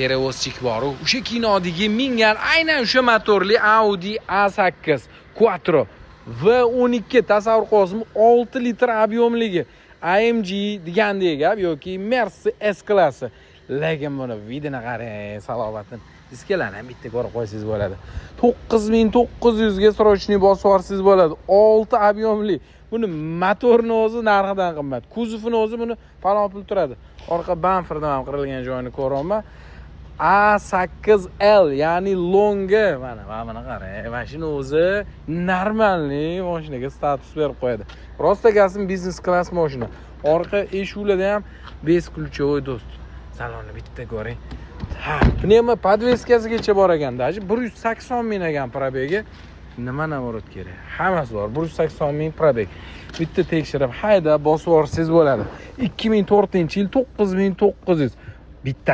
Perevozchik bor. O'sha kinodagi mingan aynan o'sha motorli Audi A8 Quattro V12 tasavvur qilasizmi? 6 litr объемligi. AMG degandek gap yoki Mercedes S-klassi. Lekin buni vidini qarang, salobatini. Diskalarni ham bitta ko'rib qo'ysangiz bo'ladi. 9900 ga srochniy bosib yuborsangiz bo'ladi. 6 объемli. Buni motorni o'zi narxidan qimmat. Kuzovini o'zi buni falon pul turadi. Orqa bamperdan ham qirilgan joyini ko'raman. A8L ya'ni longa mana qarang. Mashina o'zi normalniy mashinaga status berib qo'yadi. Rosta gazim biznes klass mashina. Orqa eshiklarda ham besключевой do'st. Salonni bitta ko'ring. Ha, pnevma podveskasigacha bor ekan, даже 180 ming ekan probegi. Nima navorot kerak? Hammasi bor. 180 ming probeg. Bitta tekshirib hayda bosib yuborsangiz bo'ladi. 2004-yil 9900 bitta